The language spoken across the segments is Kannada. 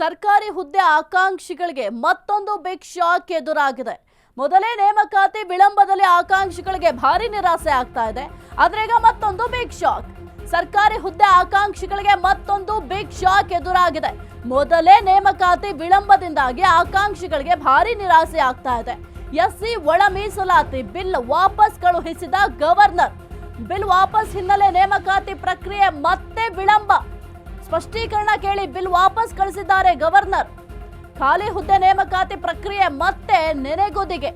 ಸರ್ಕಾರಿ ಹುದ್ದೆ ಆಕಾಂಕ್ಷಿಗಳಿಗೆ ಮತ್ತೊಂದು ಬಿಗ್ ಶಾಕ್ ಎದುರಾಗಿದೆ. ಮೊದಲೇ ನೇಮಕಾತಿ ವಿಳಂಬದಲ್ಲಿ ಆಕಾಂಕ್ಷಿಗಳಿಗೆ ಭಾರಿ ನಿರಾಸೆ ಆಗ್ತಾ ಇದೆ. ಆದ್ರೆ ಈಗ ಮತ್ತೊಂದು ಬಿಗ್ ಶಾಕ್. ಸರ್ಕಾರಿ ಹುದ್ದೆ ಆಕಾಂಕ್ಷಿಗಳಿಗೆ ಮತ್ತೊಂದು ಬಿಗ್ ಶಾಕ್ ಎದುರಾಗಿದೆ. ಮೊದಲೇ ನೇಮಕಾತಿ ವಿಳಂಬದಿಂದಾಗಿ ಆಕಾಂಕ್ಷಿಗಳಿಗೆ ಭಾರಿ ನಿರಾಸೆ ಆಗ್ತಾ ಇದೆ. ಎಸ್ಸಿ ಒಳ ಮೀಸಲಾತಿ ಬಿಲ್ ವಾಪಸ್ ಕಳುಹಿಸಿದ ಗವರ್ನರ್. ಬಿಲ್ ವಾಪಸ್ ಹಿನ್ನೆಲೆ ನೇಮಕಾತಿ ಪ್ರಕ್ರಿಯೆ ಮತ್ತೆ ವಿಳಂಬ. ಸ್ಪಷ್ಟೀಕರಣ ಕೇಳಿ ಬಿಲ್ ವಾಪಸ್ ಕಳಿಸಿದ್ದಾರೆ ಗವರ್ನರ್. ಖಾಲಿ ಹುದ್ದೆ ನೇಮಕಾತಿ ಪ್ರಕ್ರಿಯೆ ಮತ್ತೆ ನೆನೆಗುದಿಗೆ.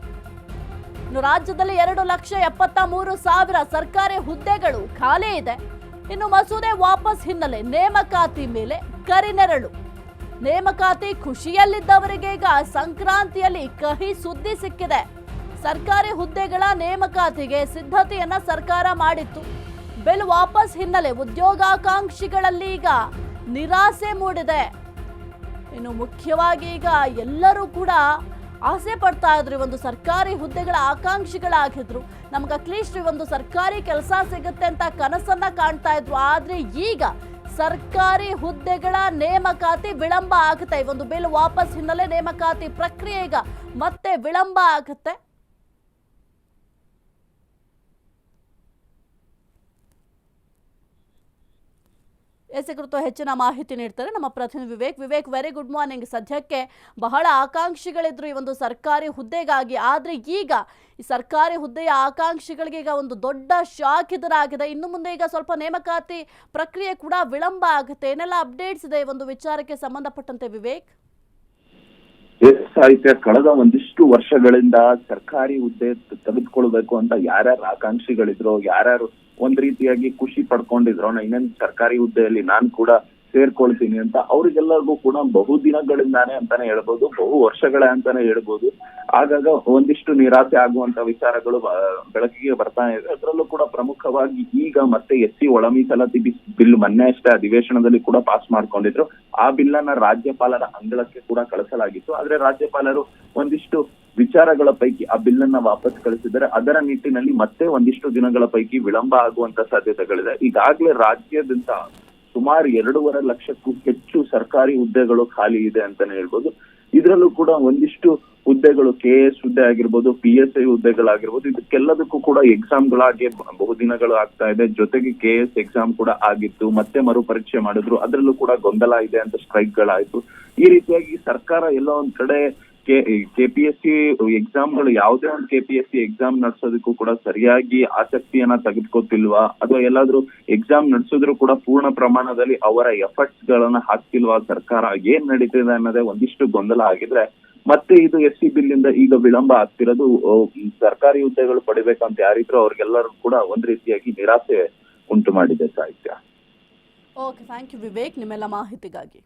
ಇನ್ನು ರಾಜ್ಯದಲ್ಲಿ 2,73,000 ಸರ್ಕಾರಿ ಹುದ್ದೆಗಳು ಖಾಲಿ ಇದೆ. ಇನ್ನು ಮಸೂದೆ ವಾಪಸ್ ಹಿನ್ನೆಲೆ ನೇಮಕಾತಿ ಮೇಲೆ ಕರಿನೆರಳು. ನೇಮಕಾತಿ ಖುಷಿಯಲ್ಲಿದ್ದವರಿಗೆ ಈಗ ಸಂಕ್ರಾಂತಿಯಲ್ಲಿ ಕಹಿ ಸುದ್ದಿ ಸಿಕ್ಕಿದೆ. ಸರ್ಕಾರಿ ಹುದ್ದೆಗಳ ನೇಮಕಾತಿಗೆ ಸಿದ್ಧತೆಯನ್ನ ಸರ್ಕಾರ ಮಾಡಿತ್ತು. ಬಿಲ್ ವಾಪಸ್ ಹಿನ್ನೆಲೆ ಉದ್ಯೋಗಾಕಾಂಕ್ಷಿಗಳಲ್ಲಿ ಈಗ ನಿರಾಸೆ ಮೂಡಿದೆ. ಇನ್ನು ಮುಖ್ಯವಾಗಿ ಈಗ ಎಲ್ಲರೂ ಕೂಡ ಆಸೆ ಪಡ್ತಾ ಇದ್ರು, ಒಂದು ಸರ್ಕಾರಿ ಹುದ್ದೆಗಳ ಆಕಾಂಕ್ಷಿಗಳಾಗಿದ್ರು. ನಮ್ಗೆ ಅಟ್ಲೀಸ್ಟ್ ಒಂದು ಸರ್ಕಾರಿ ಕೆಲಸ ಸಿಗುತ್ತೆ ಅಂತ ಕನಸನ್ನ ಕಾಣ್ತಾ ಇದ್ರು. ಆದ್ರೆ ಈಗ ಸರ್ಕಾರಿ ಹುದ್ದೆಗಳ ನೇಮಕಾತಿ ವಿಳಂಬ ಆಗುತ್ತೆ. ಒಂದು ಬಿಲ್ ವಾಪಸ್ ಹಿನ್ನೆಲೆ ನೇಮಕಾತಿ ಪ್ರಕ್ರಿಯೆ ಈಗ ಮತ್ತೆ ವಿಳಂಬ ಆಗುತ್ತೆ. ಎಸ್ ಕುರಿತು ಹೆಚ್ಚಿನ ಮಾಹಿತಿ ನೀಡ್ತಾರೆ ನಮ್ಮ ಪ್ರತಿನಿಧಿ ವಿವೇಕ್. Very good morning. ಸದ್ಯಕ್ಕೆ ಬಹಳ ಆಕಾಂಕ್ಷಿಗಳಿದ್ರು ಈ ಒಂದು ಸರ್ಕಾರಿ ಹುದ್ದೆಗಾಗಿ. ಆದ್ರೆ ಈಗ ಈ ಸರ್ಕಾರಿ ಹುದ್ದೆಯ ಆಕಾಂಕ್ಷಿಗಳಿಗೆ ಈಗ ಒಂದು ದೊಡ್ಡ ಶಾಕ್ ಎದುರಾಗಿದೆ. ಇನ್ನು ಮುಂದೆ ಈಗ ಸ್ವಲ್ಪ ನೇಮಕಾತಿ ಪ್ರಕ್ರಿಯೆ ಕೂಡ ವಿಳಂಬ ಆಗುತ್ತೆ. ಏನೆಲ್ಲ ಅಪ್ಡೇಟ್ಸ್ ಇದೆ ಒಂದು ವಿಚಾರಕ್ಕೆ ಸಂಬಂಧಪಟ್ಟಂತೆ ವಿವೇಕ್? ಸಾಹಿತ್ಯ ಕಳೆದ ಒಂದಿಷ್ಟು ವರ್ಷಗಳಿಂದ ಸರ್ಕಾರಿ ಹುದ್ದೆ ತೆಗೆದುಕೊಳ್ಬೇಕು ಅಂತ ಯಾರ್ಯಾರು ಆಕಾಂಕ್ಷಿಗಳಿದ್ರು, ಯಾರ್ಯಾರು ಒಂದ್ ರೀತಿಯಾಗಿ ಖುಷಿ ಪಡ್ಕೊಂಡಿದ್ರು, ಇನ್ನೊಂದು ಸರ್ಕಾರಿ ಹುದ್ದೆಯಲ್ಲಿ ನಾನ್ ಕೂಡ ಸೇರ್ಕೊಳ್ತೀನಿ ಅಂತ, ಅವ್ರಿಗೆಲ್ಲರಿಗೂ ಕೂಡ ಬಹುದಿನಗಳಿಂದಾನೇ ಅಂತಾನೆ ಹೇಳ್ಬೋದು, ಬಹು ವರ್ಷಗಳೇ ಅಂತಾನೆ ಹೇಳ್ಬೋದು. ಆಗಾಗ ಒಂದಿಷ್ಟು ನಿರಾಸೆ ಆಗುವಂತ ವಿಚಾರಗಳು ಬೆಳಕಿಗೆ ಬರ್ತಾ ಇದೆ. ಅದರಲ್ಲೂ ಕೂಡ ಪ್ರಮುಖವಾಗಿ ಈಗ ಮತ್ತೆ ಎಸ್ಸಿ ಒಳ ಮೀಸಲಾತಿ ಬಿಲ್ ಮೊನ್ನೆ ಅಷ್ಟೇ ಅಧಿವೇಶನದಲ್ಲಿ ಕೂಡ ಪಾಸ್ ಮಾಡ್ಕೊಂಡಿದ್ರು. ಆ ಬಿಲ್ ಅನ್ನ ರಾಜ್ಯಪಾಲರ ಅಂಗಳಕ್ಕೆ ಕೂಡ ಕಳಿಸಲಾಗಿತ್ತು. ಆದ್ರೆ ರಾಜ್ಯಪಾಲರು ಒಂದಿಷ್ಟು ವಿಚಾರಗಳ ಪೈಕಿ ಆ ಬಿಲ್ ಅನ್ನ ವಾಪಸ್ ಕಳಿಸಿದರೆ ಅದರ ನಿಟ್ಟಿನಲ್ಲಿ ಮತ್ತೆ ಒಂದಿಷ್ಟು ದಿನಗಳ ಪೈಕಿ ವಿಳಂಬ ಆಗುವಂತ ಸಾಧ್ಯತೆಗಳಿದೆ. ಈಗಾಗಲೇ ರಾಜ್ಯಾದ್ಯಂತ ಸುಮಾರು 2.5 ಲಕ್ಷಕ್ಕೂ ಹೆಚ್ಚು ಸರ್ಕಾರಿ ಹುದ್ದೆಗಳು ಖಾಲಿ ಇದೆ ಅಂತಾನೆ ಹೇಳ್ಬೋದು. ಇದರಲ್ಲೂ ಕೂಡ ಒಂದಿಷ್ಟು ಹುದ್ದೆಗಳು KS ಹುದ್ದೆ ಆಗಿರ್ಬೋದು, PSI ಹುದ್ದೆಗಳಾಗಿರ್ಬೋದು, ಇದಕ್ಕೆಲ್ಲದಕ್ಕೂ ಕೂಡ ಎಕ್ಸಾಮ್ಗಳಾಗಿ ಬಹುದಿನಗಳು ಆಗ್ತಾ ಇದೆ. ಜೊತೆಗೆ KS ಎಕ್ಸಾಮ್ ಕೂಡ ಆಗಿತ್ತು, ಮತ್ತೆ ಮರುಪರೀಕ್ಷೆ ಮಾಡಿದ್ರು, ಅದರಲ್ಲೂ ಕೂಡ ಗೊಂದಲ ಇದೆ ಅಂತ ಸ್ಟ್ರೈಕ್ ಗಳಾಯ್ತು. ಈ ರೀತಿಯಾಗಿ ಸರ್ಕಾರ ಎಲ್ಲೋ ಒಂದ್ ಕಡೆ KPSC ಎಕ್ಸಾಮ್ಗಳು ಯಾವುದೇ ಒಂದು KPSC ಎಕ್ಸಾಮ್ ನಡೆಸೋದಕ್ಕೂ ಕೂಡ ಸರಿಯಾಗಿ ಆಸಕ್ತಿಯನ್ನ ತೆಗೆದುಕೊತಿಲ್ವಾ, ಅಥವಾ ಎಲ್ಲಾದ್ರೂ ಎಕ್ಸಾಮ್ ನಡೆಸಿದ್ರು ಕೂಡ ಪೂರ್ಣ ಪ್ರಮಾಣದಲ್ಲಿ ಅವರ ಎಫರ್ಟ್ಸ್ ಗಳನ್ನ ಹಾಕ್ತಿಲ್ವಾ ಸರ್ಕಾರ, ಏನ್ ನಡೀತಿದೆ ಅನ್ನೋದೇ ಒಂದಿಷ್ಟು ಗೊಂದಲ ಆಗಿದ್ರೆ ಮತ್ತೆ ಇದು SC ಬಿಲ್ ಇಂದ ಈಗ ವಿಳಂಬ ಆಗ್ತಿರೋದು ಸರ್ಕಾರಿ ಹುದ್ದೆಗಳು ಪಡಿಬೇಕಂತ ಯಾರಿದ್ರು ಅವ್ರಿಗೆಲ್ಲರೂ ಕೂಡ ಒಂದ್ ರೀತಿಯಾಗಿ ನಿರಾಸೆ ಉಂಟು ಮಾಡಿದೆ ಸಾಹಿತ್ಯ. ಓಕೆ, ಥ್ಯಾಂಕ್ ಯು ವಿವೇಕ್ ನಿಮ್ಮೆಲ್ಲ ಮಾಹಿತಿಗಾಗಿ.